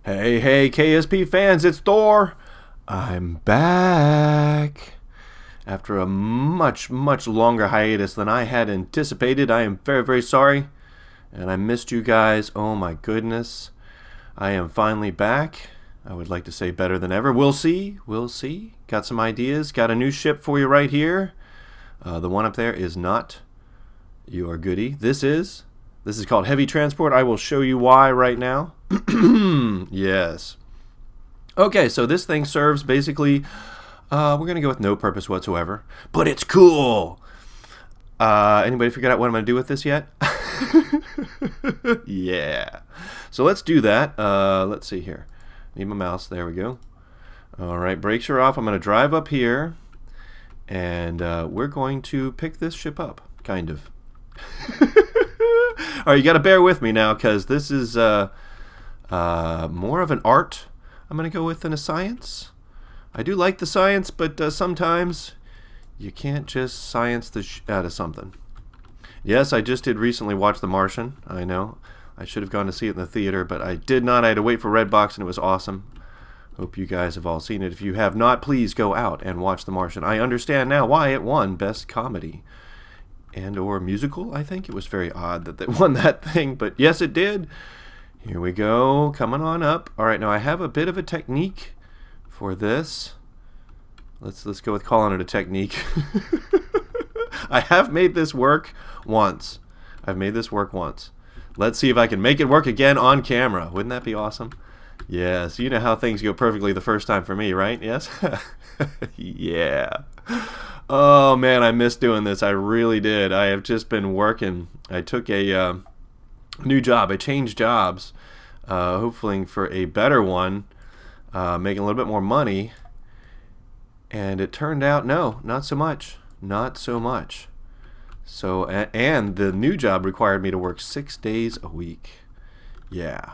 Hey, hey, KSP fans, it's Thor. I'm back. After a much longer hiatus than I had anticipated, I am very, very sorry. And I missed you guys. Oh my goodness. I am finally back. I would like to say better than ever. We'll see. We'll see. Got some ideas. Got a new ship for you right here. The one up there is not your goodie. This is called Heavy Transport. I will show you why right now. Yes. Okay, so this thing serves basically, we're going to go with no purpose whatsoever, but it's cool. Anybody figured out what I'm going to do with this yet? Yeah. So let's do that. Let's see here. Need my mouse. There we go. All right, brakes are off. I'm going to drive up here, and we're going to pick this ship up, kind of. All right, you got to bear with me now, because this is more of an art I'm going to go with than a science. I do like the science, but sometimes you can't just science the out of something. Yes, I just did recently watch The Martian. I know. I should have gone to see it in the theater, but I did not. I had to wait for Redbox, and it was awesome. Hope you guys have all seen it. If you have not, please go out and watch The Martian. I understand now why it won Best Comedy and or musical. I think it was very odd that they won that thing, but yes, it did. Here we go, coming on up. All right, now I have a bit of a technique for this. Let's go with calling it a technique. I have made this work once. Let's see if I can make it work again on camera. Wouldn't that be awesome? Yes, you know how things go perfectly the first time for me, right? Yes? Yeah. Oh man, I miss doing this. I really did. I have just been working. I took a new job. I changed jobs, hopefully for a better one, making a little bit more money. And it turned out, no, not so much. Not so much. So, and the new job required me to work 6 days a week. Yeah.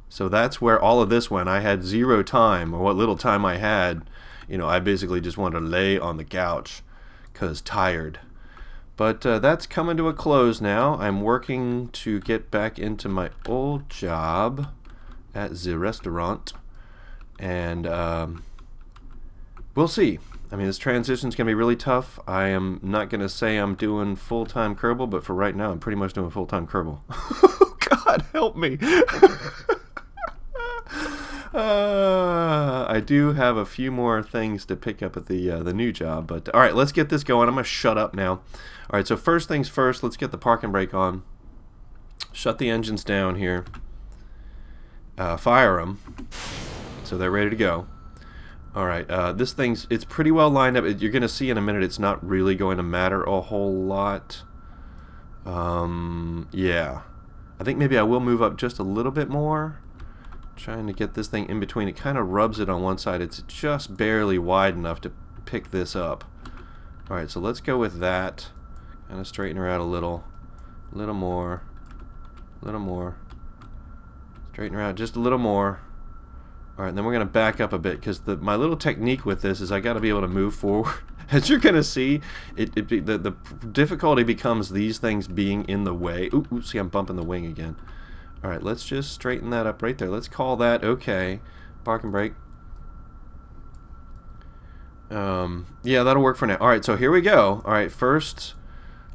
So that's where all of this went. I had zero time, or what little time I had, I basically just wanted to lay on the couch because tired. But that's coming to a close now. I'm working to get back into my old job at the restaurant. And we'll see. I mean, this transition's going to be really tough. I am not going to say I'm doing full-time Kerbal, but for right now, I'm pretty much doing full-time Kerbal. Oh, God, help me. I do have a few more things to pick up at the new job, but all right, let's get this going. I'm gonna shut up now. All right, so first things first, let's get the parking brake on. Shut the engines down here. Fire them, so they're ready to go. All right, this it's pretty well lined up. You're gonna see in a minute. It's not really going to matter a whole lot. Yeah, I think maybe I will move up just a little bit more. Trying to get this thing in between. It kind of rubs it on one side. It's just barely wide enough to pick this up. Alright, so let's go with that. Kind of straighten her out a little more. Straighten her out just a little more. Alright, then we're going to back up a bit, because my little technique with this is I got to be able to move forward. As you're going to see, the difficulty becomes these things being in the way. Ooh, see, I'm bumping the wing again. Alright, let's just straighten that up right there. Let's call that okay. Parking brake. Yeah, that'll work for now. Alright, so here we go. Alright, first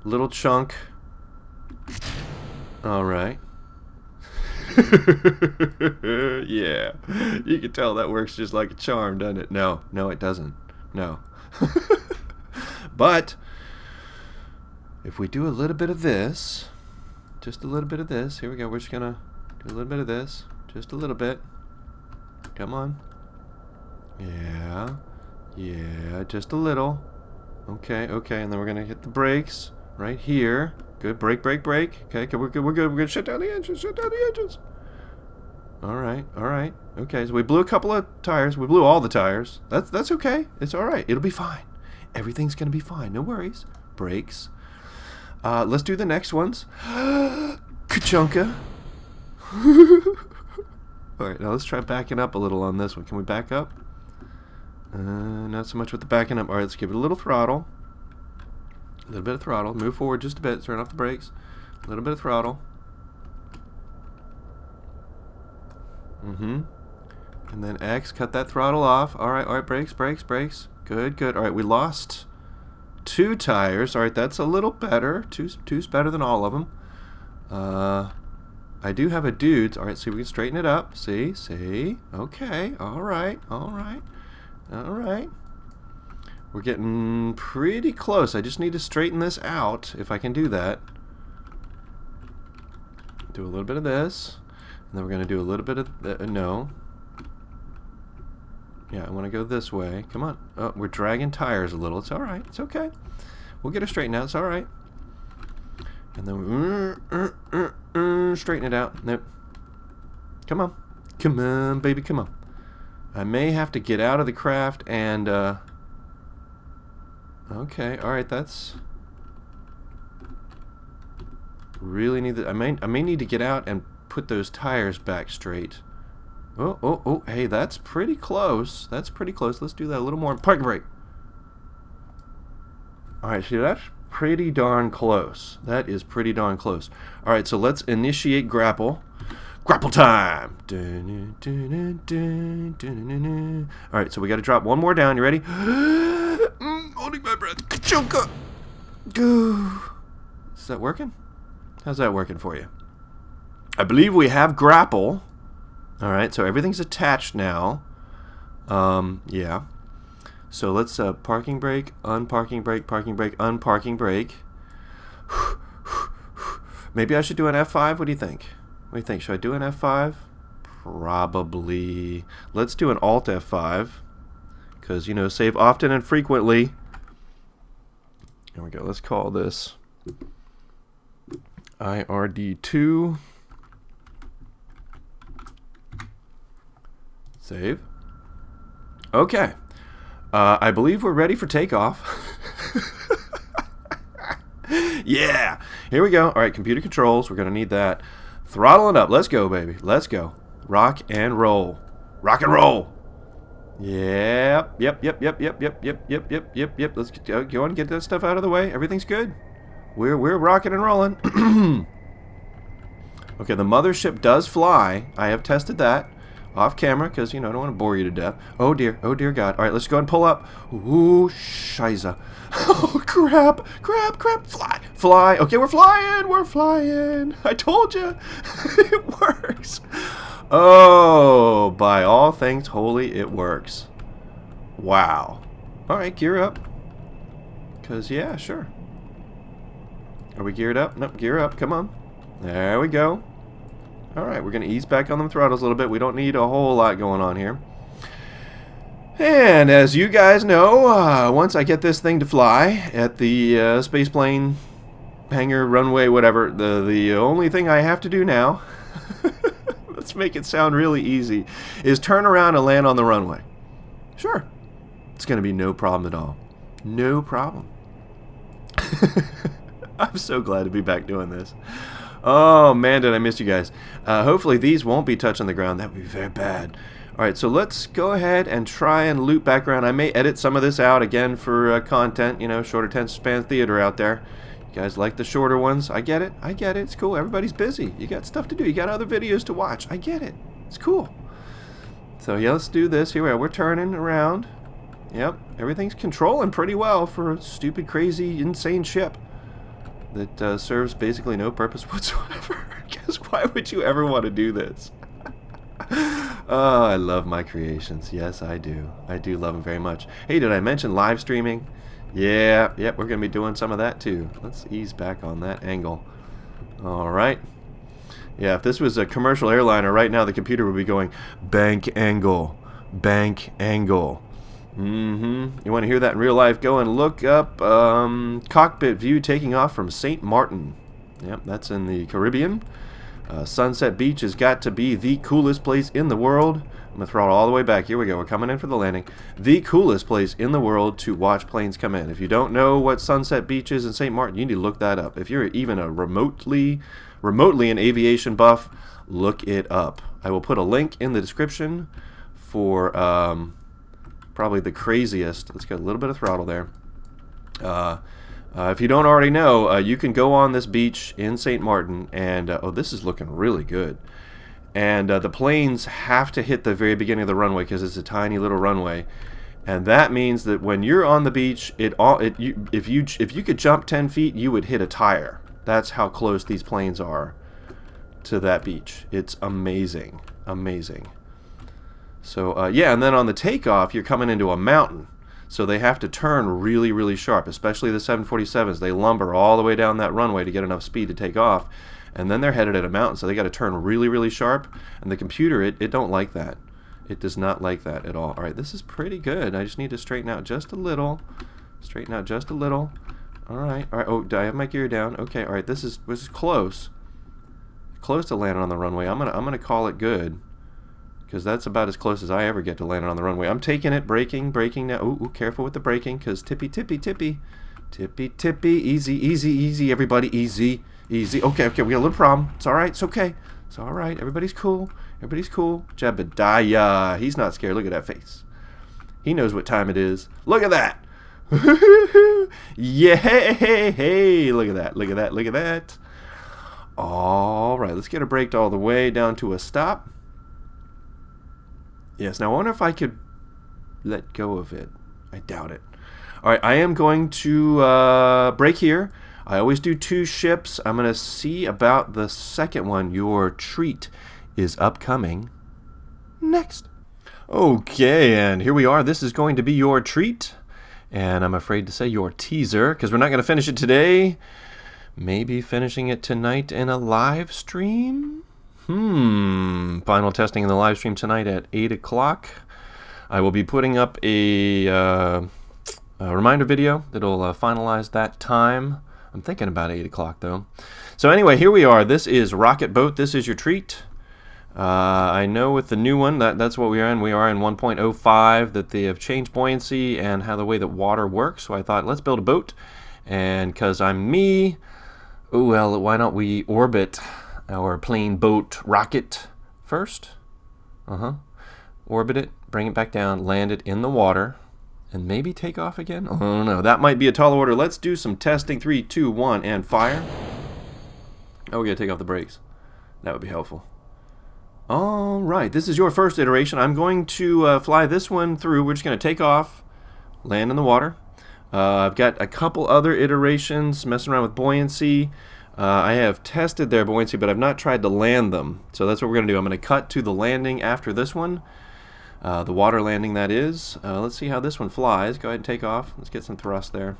little chunk. Alright. Yeah. You can tell that works just like a charm, doesn't it? No, it doesn't. No. But if we do a little bit of this, just a little bit of this. Here we go. We're just going to do a little bit of this. Just a little bit. Come on. Yeah. Yeah, just a little. Okay. And then we're going to hit the brakes right here. Good. Brake. Okay, we're good. We're going to shut down the engines. All right. Okay, so we blew a couple of tires. We blew all the tires. That's okay. It's all right. It'll be fine. Everything's going to be fine. No worries. Brakes. Let's do the next ones. Ka-chunka. Alright, now let's try backing up a little on this one. Can we back up? Not so much with the backing up. Alright, let's give it a little throttle. A little bit of throttle. Move forward just a bit. Turn off the brakes. A little bit of throttle. And then X, cut that throttle off. All right, brakes, brakes, brakes. Good, good. All right, we lost 2 tires. All right, that's a little better. Two's better than all of them. I do have a dude. All right, see, we can straighten it up. See. Okay, all right. We're getting pretty close. I just need to straighten this out, if I can do that. Do a little bit of this. And then we're going to do a little bit of... no. Yeah, I want to go this way. Come on. Oh, we're dragging tires a little. It's all right. It's okay. We'll get it straightened out. It's all right. And then straighten it out. Nope. Come on. Come on, baby. Come on. I may have to get out of the craft and... okay. All right. That's... really need that. I may need to get out and put those tires back straight. Oh, hey, that's pretty close. That's pretty close. Let's do that a little more. Parking brake. Alright, see, that's pretty darn close. That is pretty darn close. Alright, so let's initiate grapple. Grapple time! Alright, so we got to drop one more down. You ready? Holding my breath. Ka-chunka! Is that working? How's that working for you? I believe we have grapple. Alright, so everything's attached now. Yeah. So let's parking brake, unparking brake, parking brake, unparking brake. Maybe I should do an F5. What do you think? What do you think? Should I do an F5? Probably. Let's do an Alt F5. Because, you know, save often and frequently. There we go. Let's call this IRD2. Save. Okay. I believe we're ready for takeoff. Yeah. Here we go. All right, computer controls. We're going to need that. Throttle it up. Let's go, baby. Let's go. Rock and roll. Rock and roll. Yep. Let's go and get that stuff out of the way. Everything's good. We're rocking and rolling. Okay, the mothership does fly. I have tested that. Off camera, because, you know, I don't want to bore you to death. Oh dear God. Alright, let's go and pull up. Ooh, shiza. Oh, crap. Fly. Okay, we're flying. I told you. It works. Oh, by all things holy, it works. Wow. Alright, gear up. Because, yeah, sure. Are we geared up? Nope, gear up. Come on. There we go. Alright, we're going to ease back on the throttles a little bit. We don't need a whole lot going on here. And as you guys know, once I get this thing to fly at the space plane hangar, runway, whatever, the only thing I have to do now, let's make it sound really easy, is turn around and land on the runway. Sure. It's going to be no problem at all. No problem. I'm so glad to be back doing this. Oh man, did I miss you guys. Hopefully these won't be touching the ground. That would be very bad. Alright, so let's go ahead and try and loop back around. I may edit some of this out again for content, you know, shorter attention span theater out there. You guys like the shorter ones? I get it. It's cool. Everybody's busy. You got stuff to do. You got other videos to watch. I get it. It's cool. So yeah, let's do this. Here we are. We're turning around. Yep, everything's controlling pretty well for a stupid, crazy, insane ship that serves basically no purpose whatsoever. Because why would you ever want to do this? Oh, I love my creations. Yes, I do. I do love them very much. Hey, did I mention live streaming? Yeah, yep, we're going to be doing some of that too. Let's ease back on that angle. All right. Yeah, if this was a commercial airliner, right now the computer would be going, bank angle, bank angle. You want to hear that in real life? Go and look up cockpit view taking off from St. Martin. Yep, that's in the Caribbean. Sunset Beach has got to be the coolest place in the world. I'm going to throw it all the way back. Here we go. We're coming in for the landing. The coolest place in the world to watch planes come in. If you don't know what Sunset Beach is in St. Martin, you need to look that up. If you're even a remotely an aviation buff, look it up. I will put a link in the description for probably the craziest. Let's get a little bit of throttle there. If you don't already know, you can go on this beach in St. Martin, and oh, this is looking really good. And the planes have to hit the very beginning of the runway because it's a tiny little runway. And that means that when you're on the beach, if you could jump 10 feet, you would hit a tire. That's how close these planes are to that beach. It's amazing. Amazing. So, yeah, and then on the takeoff, you're coming into a mountain. So they have to turn really, really sharp, especially the 747s. They lumber all the way down that runway to get enough speed to take off. And then they're headed at a mountain, so they got to turn really, really sharp. And the computer, it don't like that. It does not like that at all. All right, this is pretty good. I just need to straighten out just a little. Straighten out just a little. All right. All right. Oh, do I have my gear down? Okay. All right. This is close. Close to landing on the runway. I'm gonna call it good, because that's about as close as I ever get to landing on the runway. I'm taking it, braking now. Ooh, careful with the braking, because tippy, tippy, tippy, tippy, tippy. Easy, easy, easy. Everybody, easy, easy. Okay. We got a little problem. It's all right. It's okay. It's all right. Everybody's cool. Everybody's cool. Jebediah. He's not scared. Look at that face. He knows what time it is. Look at that. Yeah. Hey. Look at that. Look at that. Look at that. All right. Let's get it braked all the way down to a stop. Yes. Now I wonder if I could let go of it. I doubt it. All right. I am going to brake here. I always do 2 ships. I'm going to see about the second one. Your treat is upcoming next. Okay, and here we are. This is going to be your treat, and I'm afraid to say your teaser, because we're not going to finish it today. Maybe finishing it tonight in a live stream? Final testing in the live stream tonight at 8 o'clock. I will be putting up a reminder video that'll finalize that time. I'm thinking about 8 o'clock, though. So anyway, here we are. This is Rocket Boat. This is your treat. I know with the new one, that's what we are in. We are in 1.05, that they have changed buoyancy and how the way that water works. So I thought, let's build a boat. And because I'm me, oh, well, why don't we orbit our plane, boat, rocket first? Orbit it, bring it back down, land it in the water, and maybe take off again? Oh, no, that might be a tall order. Let's do some testing. 3, 2, 1, and fire. Oh, we gotta take off the brakes. That would be helpful. All right, this is your first iteration. I'm going to fly this one through. We're just going to take off, land in the water. I've got a couple other iterations messing around with buoyancy. I have tested their buoyancy, but I've not tried to land them. So that's what we're going to do. I'm going to cut to the landing after this one. The water landing, that is. Let's see how this one flies. Go ahead and take off. Let's get some thrust there.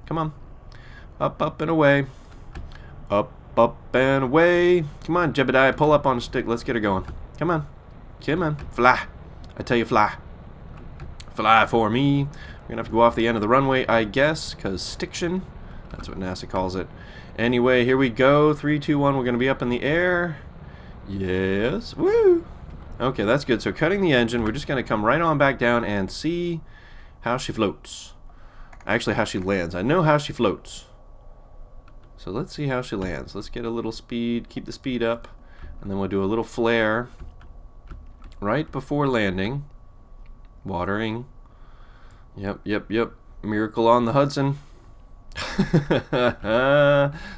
Come on. Up, up, and away. Up, up, and away. Come on, Jebediah, pull up on the stick. Let's get her going. Come on. Come on. Fly. I tell you, fly. Fly for me. We're going to have to go off the end of the runway, I guess, because stiction. That's what NASA calls it. Anyway, here we go. 3, 2, 1. We're going to be up in the air. Yes. Woo. Okay, that's good. So cutting the engine, we're just going to come right on back down and see how she floats. Actually, how she lands. I know how she floats. So let's see how she lands. Let's get a little speed, keep the speed up, and then we'll do a little flare right before landing. Watering. Yep. Miracle on the Hudson.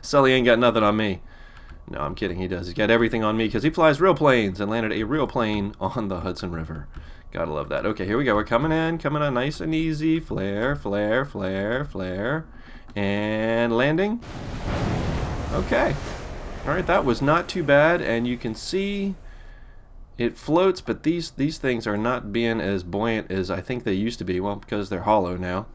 Sully ain't got nothing on me. No, I'm kidding. He does. He's got everything on me because he flies real planes and landed a real plane on the Hudson River. Gotta love that. Okay, here we go. We're coming in nice and easy. Flare, flare, flare, flare. And landing. Okay. Alright, that was not too bad. And you can see it floats, but these things are not being as buoyant as I think they used to be. Well, because they're hollow now.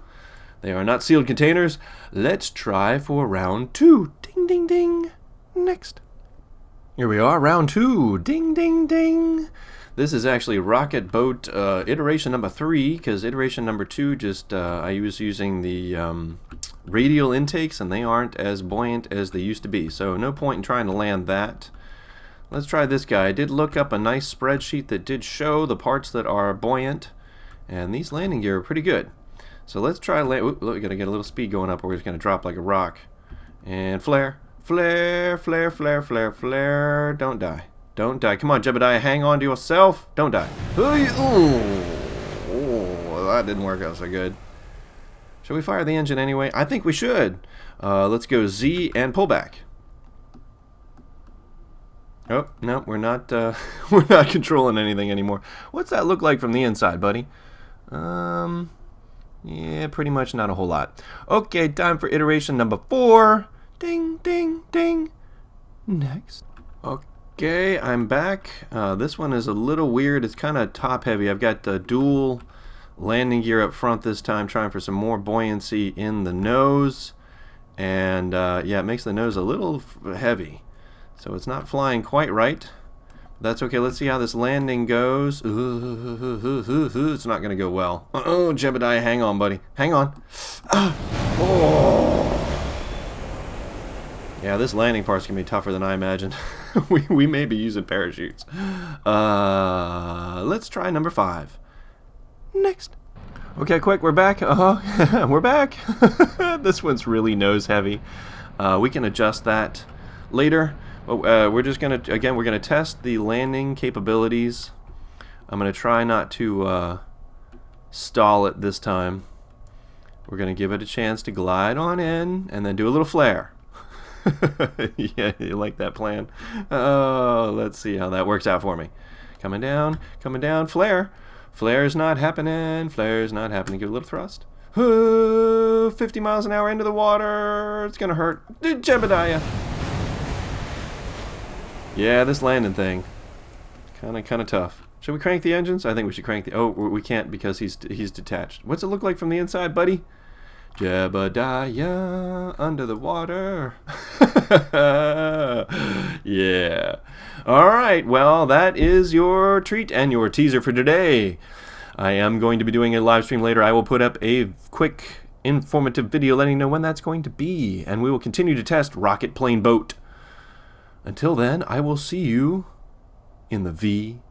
They are not sealed containers. Let's try for round 2. Ding, ding, ding. Next. Here we are, round 2. Ding, ding, ding. This is actually Rocket Boat iteration number 3, because iteration number 2 just I was using the radial intakes, and they aren't as buoyant as they used to be. So no point in trying to land that. Let's try this guy. I did look up a nice spreadsheet that did show the parts that are buoyant, and these landing gear are pretty good. So let's try land. Look, we gotta get a little speed going up, or we're just gonna drop like a rock. And flare, flare, flare, flare, flare, flare. Don't die. Don't die. Come on, Jebediah, hang on to yourself. Don't die. Oh, that didn't work out so good. Shall we fire the engine anyway? I think we should. Let's go Z and pull back. Oh, no, we're not we're not controlling anything anymore. What's that look like from the inside, buddy? Yeah, pretty much not a whole lot. Okay, time for iteration number 4. Ding, ding, ding. Next. Okay, I'm back. This one is a little weird. It's kind of top heavy. I've got the dual landing gear up front this time, trying for some more buoyancy in the nose. And yeah, it makes the nose a little heavy. So it's not flying quite right. That's okay. Let's see how this landing goes. It's not going to go well. Oh, Jebediah, hang on, buddy. Hang on. Oh. Yeah, this landing part's going to be tougher than I imagined. we may be using parachutes. Let's try number 5. Next. Okay, quick, we're back. We're back. This one's really nose heavy. We can adjust that later. We're just gonna, again, we're gonna test the landing capabilities. I'm gonna try not to stall it this time. We're gonna give it a chance to glide on in and then do a little flare. Yeah, you like that plan? Oh, let's see how that works out for me. Coming down, flare. Flare's not happening. Flare's not happening. Give it a little thrust. 50 miles an hour into the water. It's gonna hurt. Jebediah. Yeah, this landing thing, kind of tough. Should we crank the engines? I think we should crank the. Oh, we can't because he's detached. What's it look like from the inside, buddy? Jebediah under the water. Yeah. All right. Well, that is your treat and your teaser for today. I am going to be doing a live stream later. I will put up a quick, informative video letting you know when that's going to be, and we will continue to test Rocket Plane Boat. Until then, I will see you in the VAB.